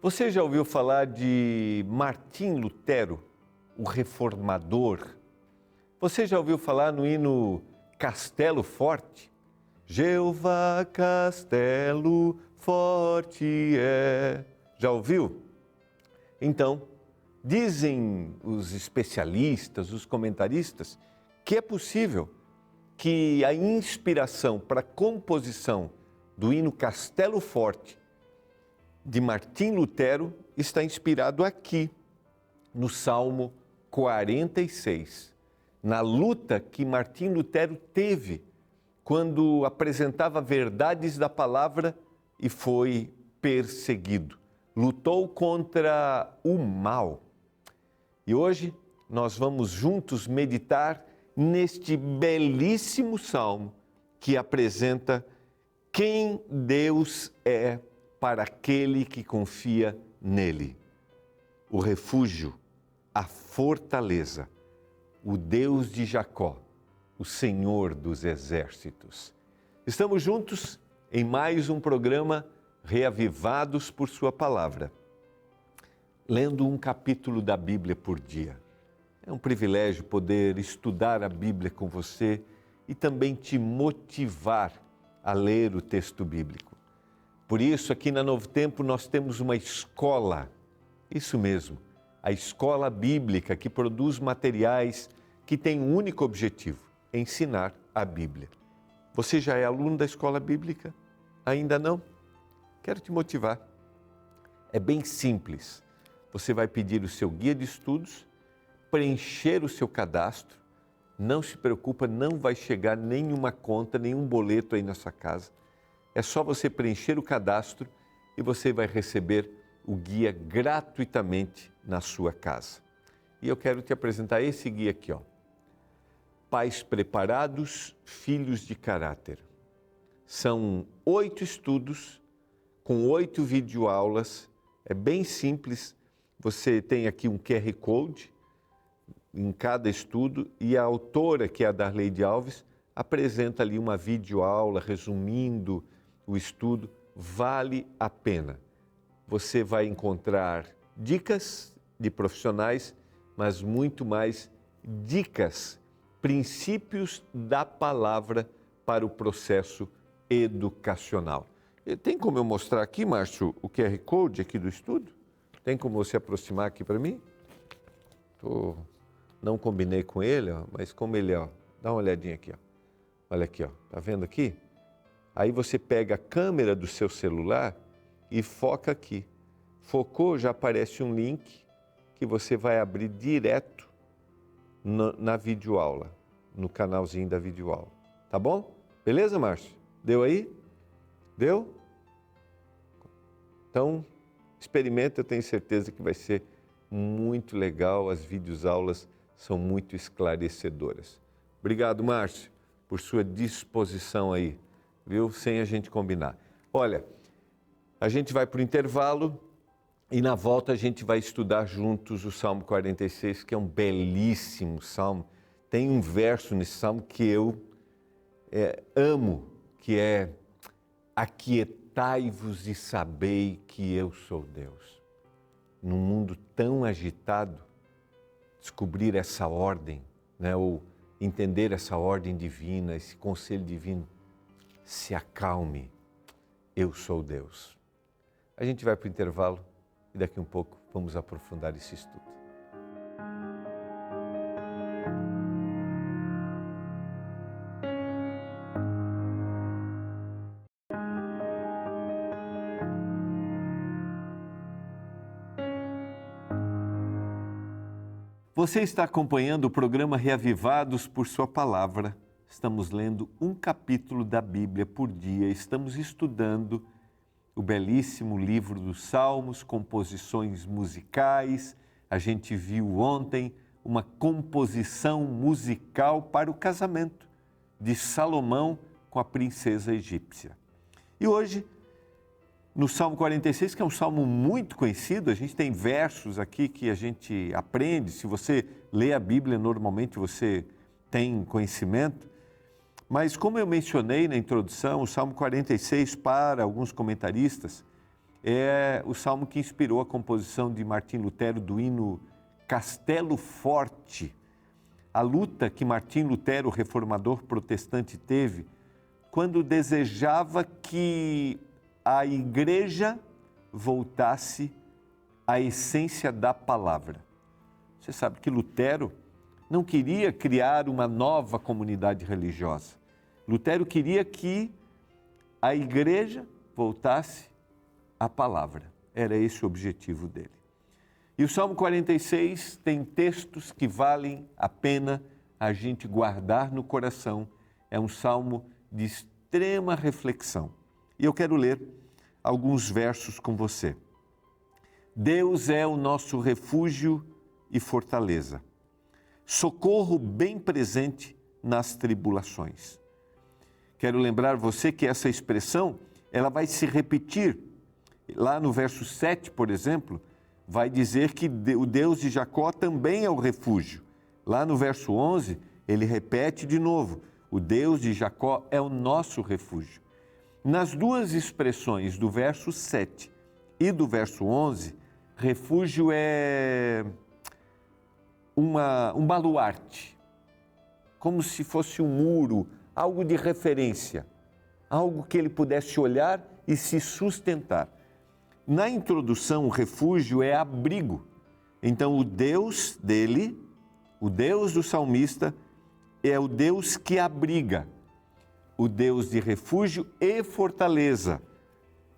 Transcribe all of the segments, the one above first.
Você já ouviu falar de Martim Lutero, o reformador? Você já ouviu falar no hino Castelo Forte? Jeová Castelo Forte é. Já ouviu? Então, dizem os especialistas, os comentaristas, que é possível que a inspiração para a composição do hino Castelo Forte de Martim Lutero está inspirado aqui, no Salmo 46, na luta que Martim Lutero teve quando apresentava verdades da palavra e foi perseguido. Lutou contra o mal. E hoje nós vamos juntos meditar neste belíssimo salmo que apresenta quem Deus é para aquele que confia nele. O refúgio, a fortaleza, o Deus de Jacó, o Senhor dos exércitos. Estamos juntos em mais um programa Reavivados por Sua Palavra, lendo um capítulo da Bíblia por dia. É um privilégio poder estudar a Bíblia com você e também te motivar a ler o texto bíblico. Por isso, aqui na Novo Tempo, nós temos uma escola, isso mesmo, a escola bíblica que produz materiais que tem um único objetivo, ensinar a Bíblia. Você já é aluno da escola bíblica? Ainda não? Quero te motivar. É bem simples. Você vai pedir o seu guia de estudos, preencher o seu cadastro. Não se preocupa, não vai chegar nenhuma conta, nenhum boleto aí na sua casa. É só você preencher o cadastro e você vai receber o guia gratuitamente na sua casa. E eu quero te apresentar esse guia aqui, ó. Pais preparados, filhos de caráter. São 8 estudos com 8 videoaulas. É bem simples. Você tem aqui um QR Code em cada estudo e a autora, que é a Darleide Alves, apresenta ali uma videoaula resumindo o estudo. Vale a pena. Você vai encontrar dicas de profissionais, mas muito mais dicas, princípios da palavra para o processo educacional. Tem como eu mostrar aqui, Márcio, o QR Code aqui do estudo? Tem como você aproximar aqui para mim? Não combinei com ele, ó, mas como ele é, ó, dá uma olhadinha aqui, ó. Olha aqui, ó, tá vendo aqui? Aí você pega a câmera do seu celular e foca aqui. Focou, já aparece um link que você vai abrir direto na videoaula, no canalzinho da videoaula. Tá bom? Beleza, Márcio? Deu aí? Deu? Então, experimenta, eu tenho certeza que vai ser muito legal. As videoaulas são muito esclarecedoras. Obrigado, Márcio, por sua disposição aí, viu? Sem a gente combinar. Olha, a gente vai para o intervalo e na volta a gente vai estudar juntos o Salmo 46, que é um belíssimo salmo. Tem um verso nesse salmo que eu amo, que é: aquietai-vos e sabei que eu sou Deus. Num mundo tão agitado, descobrir essa ordem, né, ou entender essa ordem divina, esse conselho divino, se acalme, eu sou Deus. A gente vai para o intervalo e daqui um pouco vamos aprofundar esse estudo. Você está acompanhando o programa Reavivados por Sua Palavra. Estamos lendo um capítulo da Bíblia por dia. Estamos estudando o belíssimo livro dos Salmos, composições musicais. A gente viu ontem uma composição musical para o casamento de Salomão com a princesa egípcia. E hoje, no Salmo 46, que é um salmo muito conhecido, a gente tem versos aqui que a gente aprende. Se você lê a Bíblia, normalmente você tem conhecimento. Mas como eu mencionei na introdução, o Salmo 46, para alguns comentaristas, é o salmo que inspirou a composição de Martim Lutero do hino Castelo Forte. A luta que Martim Lutero, o reformador protestante, teve quando desejava que a igreja voltasse à essência da palavra. Você sabe que Lutero não queria criar uma nova comunidade religiosa. Lutero queria que a igreja voltasse à palavra. Era esse o objetivo dele. E o Salmo 46 tem textos que valem a pena a gente guardar no coração. É um salmo de extrema reflexão. E eu quero ler alguns versos com você. Deus é o nosso refúgio e fortaleza, socorro bem presente nas tribulações. Quero lembrar você que essa expressão, ela vai se repetir. Lá no verso 7, por exemplo, vai dizer que o Deus de Jacó também é o refúgio. Lá no verso 11, ele repete de novo, o Deus de Jacó é o nosso refúgio. Nas duas expressões do verso 7 e do verso 11, refúgio é um baluarte, como se fosse um muro, algo de referência, algo que ele pudesse olhar e se sustentar. Na introdução, o refúgio é abrigo. Então, o Deus dele, o Deus do salmista, é o Deus que abriga, o Deus de refúgio e fortaleza.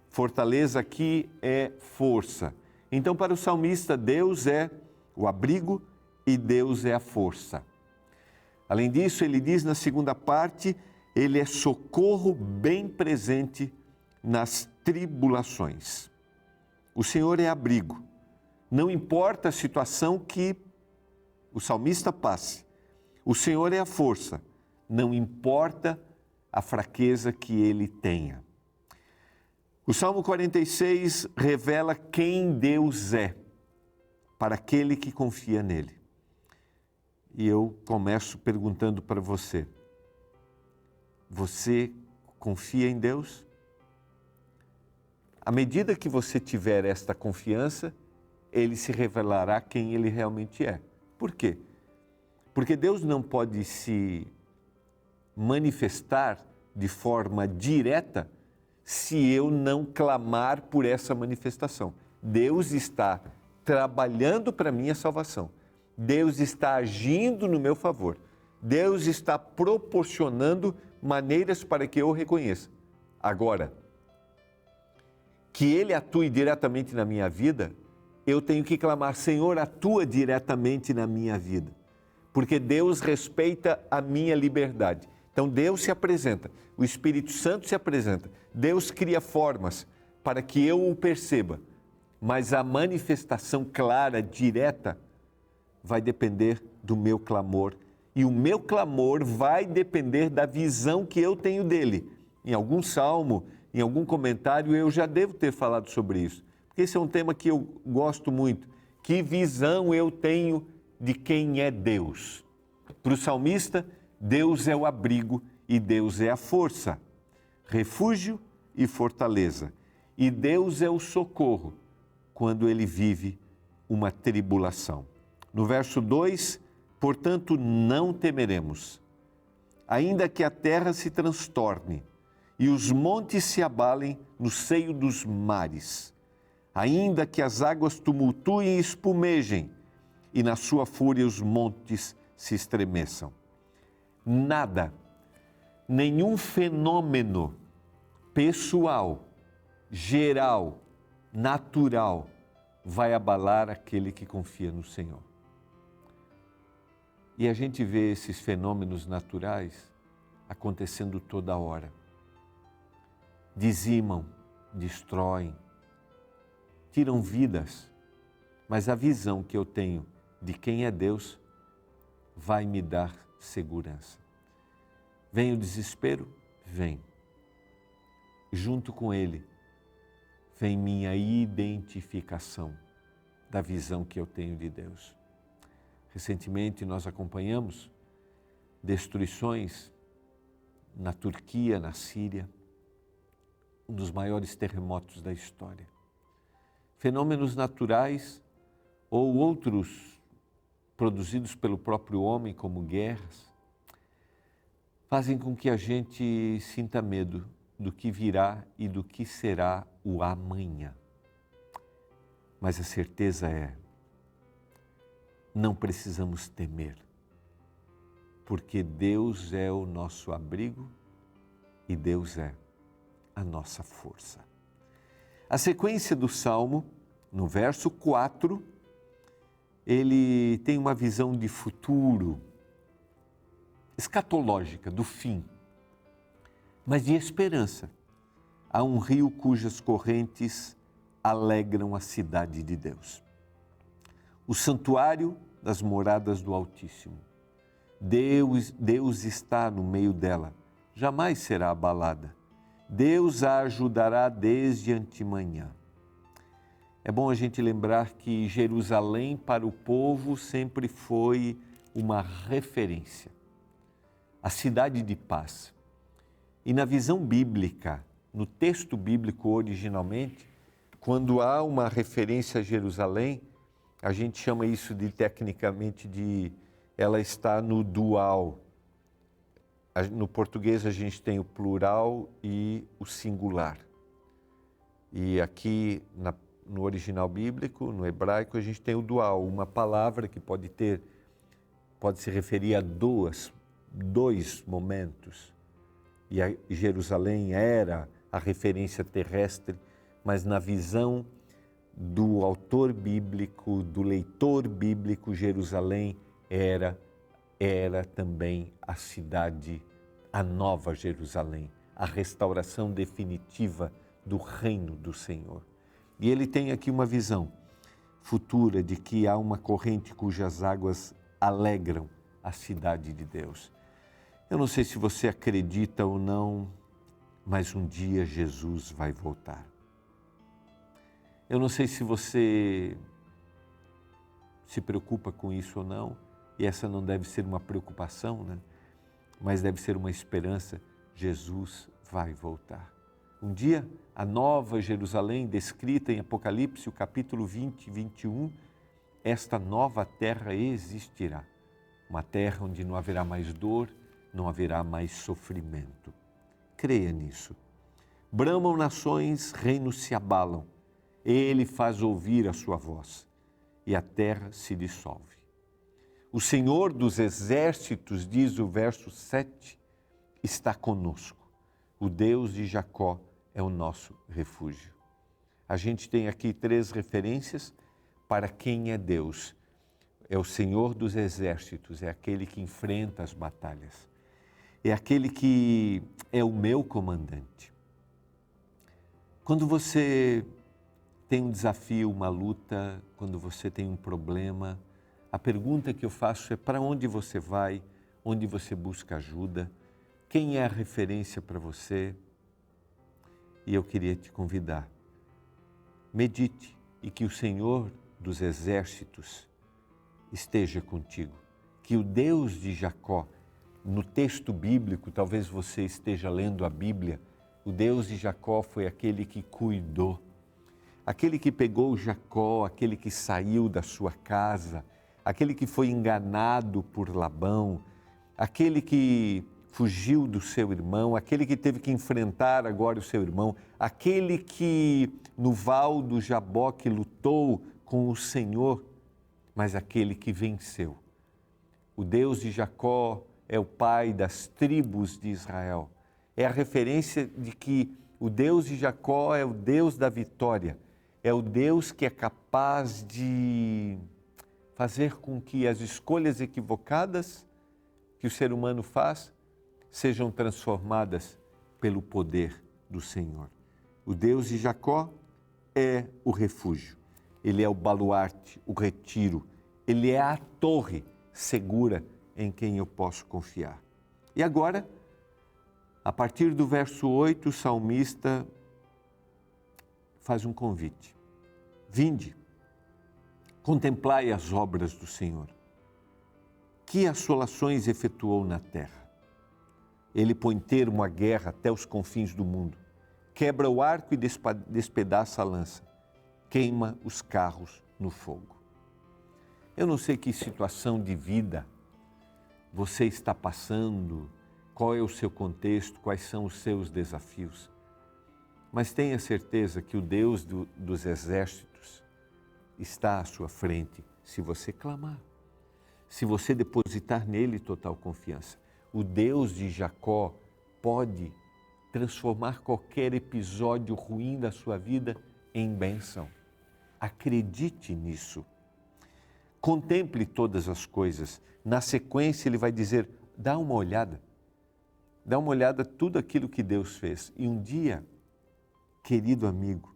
Fortaleza aqui é força. Então, para o salmista, Deus é o abrigo e Deus é a força. Além disso, ele diz na segunda parte, ele é socorro bem presente nas tribulações. O Senhor é abrigo. Não importa a situação que o salmista passe. O Senhor é a força. Não importa a fraqueza que ele tenha. O Salmo 46 revela quem Deus é para aquele que confia nele. E eu começo perguntando para você: você confia em Deus? À medida que você tiver esta confiança, ele se revelará quem ele realmente é. Por quê? Porque Deus não pode se manifestar de forma direta se eu não clamar por essa manifestação. Deus está trabalhando para a minha salvação. Deus está agindo no meu favor. Deus está proporcionando maneiras para que eu o reconheça. Agora, que Ele atue diretamente na minha vida, eu tenho que clamar: Senhor, atua diretamente na minha vida. Porque Deus respeita a minha liberdade. Então Deus se apresenta, o Espírito Santo se apresenta, Deus cria formas para que eu o perceba, mas a manifestação clara, direta, vai depender do meu clamor, e o meu clamor vai depender da visão que eu tenho dele. Em algum salmo, em algum comentário, eu já devo ter falado sobre isso, porque esse é um tema que eu gosto muito. Que visão eu tenho de quem é Deus? Para o salmista, Deus é o abrigo e Deus é a força, refúgio e fortaleza. E Deus é o socorro quando ele vive uma tribulação. No verso 2, portanto, não temeremos, ainda que a terra se transtorne e os montes se abalem no seio dos mares, ainda que as águas tumultuem e espumejem e na sua fúria os montes se estremeçam. Nada, nenhum fenômeno pessoal, geral, natural, vai abalar aquele que confia no Senhor. E a gente vê esses fenômenos naturais acontecendo toda hora. Dizimam, destroem, tiram vidas, mas a visão que eu tenho de quem é Deus vai me dar segurança. Vem o desespero? Vem. Junto com ele, vem minha identificação da visão que eu tenho de Deus. Recentemente nós acompanhamos destruições na Turquia, na Síria, um dos maiores terremotos da história. fenômenos naturais ou outros produzidos pelo próprio homem, como guerras, fazem com que a gente sinta medo do que virá e do que será o amanhã. Mas a certeza é, não precisamos temer, porque Deus é o nosso abrigo e Deus é a nossa força. A sequência do Salmo, no verso 4, ele tem uma visão de futuro, escatológica, do fim, mas de esperança. Há um rio cujas correntes alegram a cidade de Deus. O santuário das moradas do Altíssimo. Deus está no meio dela, jamais será abalada. Deus a ajudará desde antemanhã. É bom a gente lembrar que Jerusalém para o povo sempre foi uma referência, a cidade de paz. E na visão bíblica, no texto bíblico originalmente, quando há uma referência a Jerusalém, a gente chama isso tecnicamente de, ela está no dual. No português a gente tem o plural e o singular. E aqui no original bíblico, no hebraico, a gente tem o dual, uma palavra que pode se referir a dois momentos. E a Jerusalém era a referência terrestre, mas na visão do autor bíblico, do leitor bíblico, Jerusalém era também a cidade, a nova Jerusalém, a restauração definitiva do reino do Senhor. E ele tem aqui uma visão futura de que há uma corrente cujas águas alegram a cidade de Deus. Eu não sei se você acredita ou não, mas um dia Jesus vai voltar. Eu não sei se você se preocupa com isso ou não, e essa não deve ser uma preocupação, né? Mas deve ser uma esperança. Jesus vai voltar. Um dia, a nova Jerusalém, descrita em Apocalipse, o capítulo 20 e 21, esta nova terra existirá. Uma terra onde não haverá mais dor, não haverá mais sofrimento. Creia nisso. Bramam nações, reinos se abalam. Ele faz ouvir a sua voz e a terra se dissolve. O Senhor dos exércitos, diz o verso 7, está conosco. O Deus de Jacó é o nosso refúgio. A gente tem aqui 3 referências para quem é Deus. É o Senhor dos exércitos, é aquele que enfrenta as batalhas. É aquele que é o meu comandante. Quando você tem um desafio, uma luta, quando você tem um problema, a pergunta que eu faço é: para onde você vai? Onde você busca ajuda? Quem é a referência para você? E eu queria te convidar. Medite e que o Senhor dos exércitos esteja contigo. Que o Deus de Jacó, no texto bíblico, talvez você esteja lendo a Bíblia, o Deus de Jacó foi aquele que cuidou, aquele que pegou Jacó, aquele que saiu da sua casa, aquele que foi enganado por Labão, aquele que fugiu do seu irmão, aquele que teve que enfrentar agora o seu irmão, aquele que no val do Jaboque lutou com o Senhor, mas aquele que venceu. O Deus de Jacó é o pai das tribos de Israel. É a referência de que o Deus de Jacó é o Deus da vitória, é o Deus que é capaz de fazer com que as escolhas equivocadas que o ser humano faz sejam transformadas pelo poder do Senhor. O Deus de Jacó é o refúgio, ele é o baluarte, o retiro, ele é a torre segura em quem eu posso confiar. E agora, a partir do verso 8, o salmista faz um convite. Vinde, contemplai as obras do Senhor. Que assolações efetuou na terra. Ele põe termo à guerra até os confins do mundo. Quebra o arco e despedaça a lança. queima os carros no fogo. Eu não sei que situação de vida você está passando, qual é o seu contexto, quais são os seus desafios, mas tenha certeza que o Deus dos exércitos está à sua frente se você clamar, se você depositar nele total confiança. O Deus de Jacó pode transformar qualquer episódio ruim da sua vida em bênção. Acredite nisso. Contemple todas as coisas. Na sequência ele vai dizer, dá uma olhada tudo aquilo que Deus fez. E um dia, querido amigo,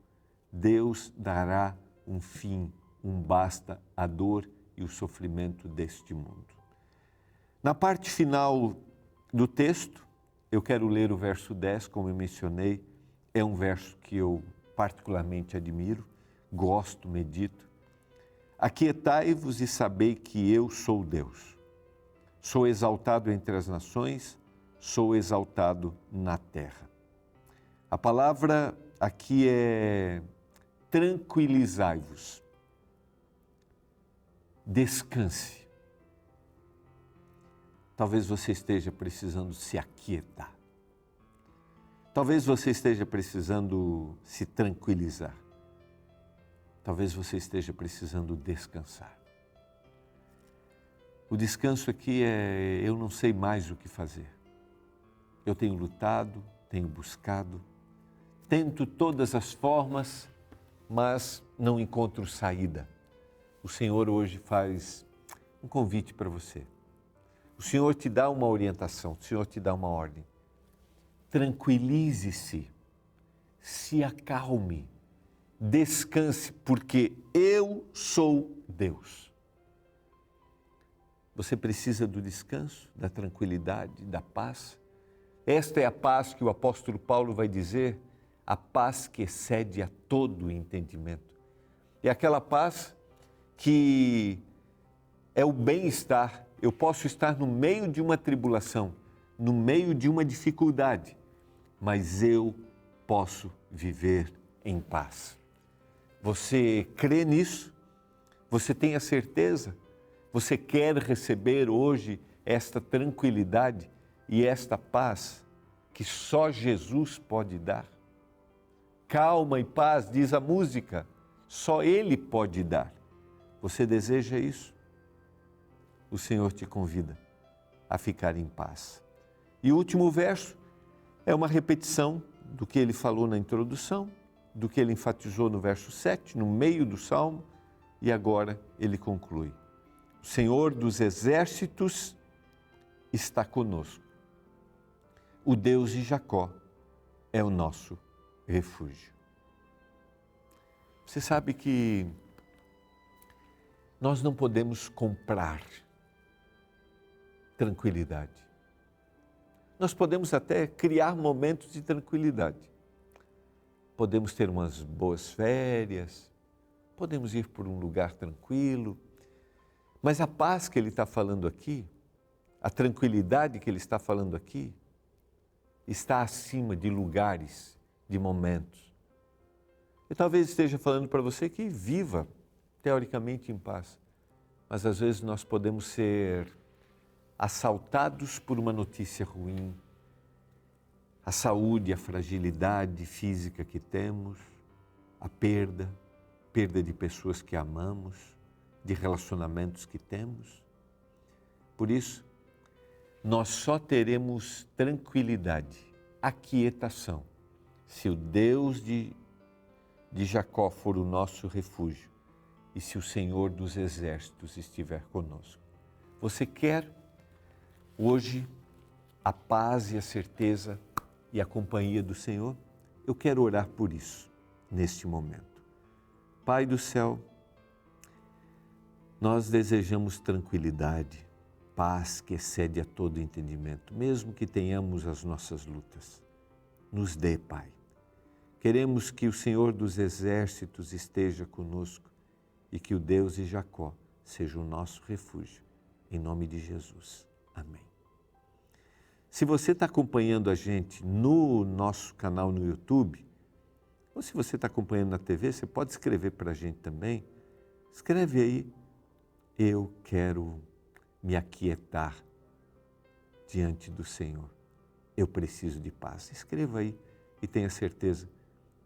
Deus dará um fim, um basta à dor e o sofrimento deste mundo. Na parte final do texto, eu quero ler o verso 10, como eu mencionei, é um verso que eu particularmente admiro, gosto, medito. Aquietai-vos e sabei que eu sou Deus. Sou exaltado entre as nações, sou exaltado na terra. A palavra aqui é tranquilizai-vos. Descanse. Talvez você esteja precisando se aquietar. Talvez você esteja precisando se tranquilizar. Talvez você esteja precisando descansar. O descanso aqui é, eu não sei mais o que fazer. Eu tenho lutado, tenho buscado, tento todas as formas, mas não encontro saída. O Senhor hoje faz um convite para você. O Senhor te dá uma orientação, o Senhor te dá uma ordem. Tranquilize-se, se acalme, descanse, porque eu sou Deus. Você precisa do descanso, da tranquilidade, da paz. Esta é a paz que o apóstolo Paulo vai dizer, a paz que excede a todo o entendimento. É aquela paz que é o bem-estar. Eu posso estar no meio de uma tribulação, no meio de uma dificuldade, mas eu posso viver em paz. Você crê nisso? Você tem a certeza? Você quer receber hoje esta tranquilidade e esta paz que só Jesus pode dar? Calma e paz, diz a música, só Ele pode dar. Você deseja isso? O Senhor te convida a ficar em paz. E o último verso é uma repetição do que ele falou na introdução, do que ele enfatizou no verso 7, no meio do Salmo, e agora ele conclui. O Senhor dos exércitos está conosco. O Deus de Jacó é o nosso refúgio. Você sabe que nós não podemos comprar tranquilidade. Nós podemos até criar momentos de tranquilidade. Podemos ter umas boas férias, podemos ir por um lugar tranquilo, mas a paz que ele está falando aqui, a tranquilidade que ele está falando aqui, está acima de lugares, de momentos. Eu talvez esteja falando para você que viva, teoricamente, em paz, mas às vezes nós podemos ser assaltados por uma notícia ruim, a saúde, a fragilidade física que temos, a perda de pessoas que amamos, de relacionamentos que temos. Por isso, nós só teremos tranquilidade, aquietação, se o Deus de Jacó for o nosso refúgio e se o Senhor dos exércitos estiver conosco. Você quer hoje a paz e a certeza e a companhia do Senhor? Eu quero orar por isso neste momento. Pai do céu, nós desejamos tranquilidade, paz que excede a todo entendimento, mesmo que tenhamos as nossas lutas. Nos dê, Pai. Queremos que o Senhor dos exércitos esteja conosco e que o Deus de Jacó seja o nosso refúgio. Em nome de Jesus. Amém. Se você está acompanhando a gente no nosso canal no YouTube, Ou se você está acompanhando na TV, você pode escrever para a gente também. Escreve aí, eu quero me aquietar diante do Senhor. Eu preciso de paz. Escreva aí e tenha certeza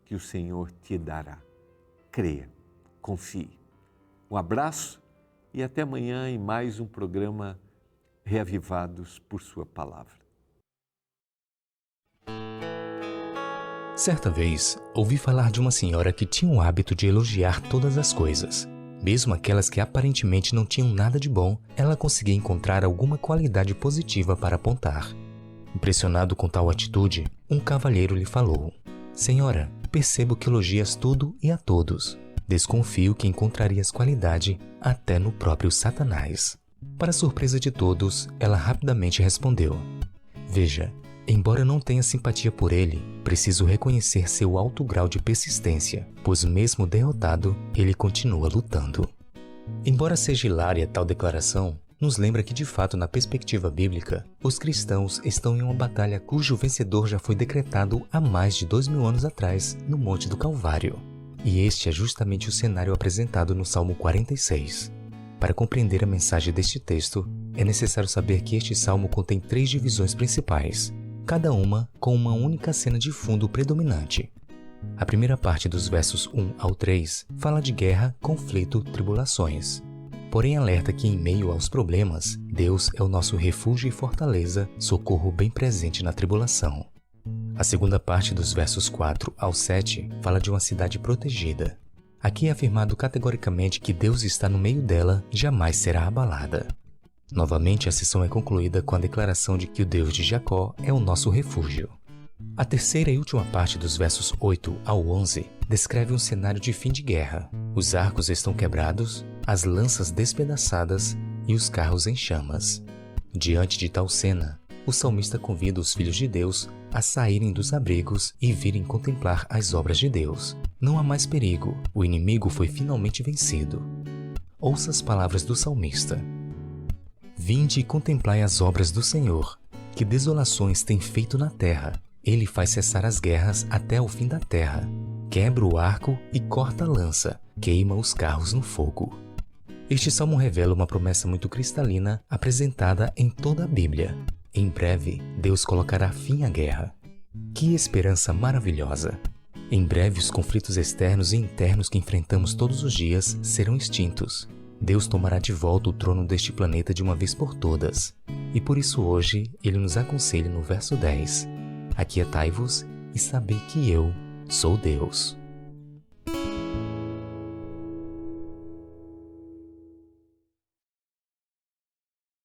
que o Senhor te dará. Creia, confie. Um abraço e até amanhã em mais um programa Reavivados por Sua Palavra. Certa vez, ouvi falar de uma senhora que tinha o hábito de elogiar todas as coisas. Mesmo aquelas que aparentemente não tinham nada de bom, ela conseguia encontrar alguma qualidade positiva para apontar. Impressionado com tal atitude, um cavalheiro lhe falou: Senhora, percebo que elogias tudo e a todos. Desconfio que encontrarias qualidade até no próprio Satanás. Para surpresa de todos, ela rapidamente respondeu: Veja, embora eu não tenha simpatia por ele, preciso reconhecer seu alto grau de persistência, pois mesmo derrotado, ele continua lutando. Embora seja hilária tal declaração, nos lembra que de fato na perspectiva bíblica, os cristãos estão em uma batalha cujo vencedor já foi decretado há mais de 2000 anos atrás, no Monte do Calvário. E este é justamente o cenário apresentado no Salmo 46. Para compreender a mensagem deste texto, é necessário saber que este salmo contém 3 divisões principais, cada uma com uma única cena de fundo predominante. A primeira parte dos versos 1 ao 3 fala de guerra, conflito, tribulações. Porém alerta que em meio aos problemas, Deus é o nosso refúgio e fortaleza, socorro bem presente na tribulação. A segunda parte dos versos 4 ao 7 fala de uma cidade protegida. Aqui é afirmado categoricamente que Deus está no meio dela e jamais será abalada. Novamente, a sessão é concluída com a declaração de que o Deus de Jacó é o nosso refúgio. A terceira e última parte dos versos 8 ao 11 descreve um cenário de fim de guerra. Os arcos estão quebrados, as lanças despedaçadas e os carros em chamas. Diante de tal cena, o salmista convida os filhos de Deus a saírem dos abrigos e virem contemplar as obras de Deus. Não há mais perigo, o inimigo foi finalmente vencido. Ouça as palavras do salmista. Vinde e contemplai as obras do Senhor, que desolações tem feito na terra. Ele faz cessar as guerras até o fim da terra. Quebra o arco e corta a lança, queima os carros no fogo. Este salmo revela uma promessa muito cristalina apresentada em toda a Bíblia. Em breve, Deus colocará fim à guerra. Que esperança maravilhosa! Em breve, os conflitos externos e internos que enfrentamos todos os dias serão extintos. Deus tomará de volta o trono deste planeta de uma vez por todas. E por isso hoje, Ele nos aconselha no verso 10. Aquietai-vos e sabei que eu sou Deus.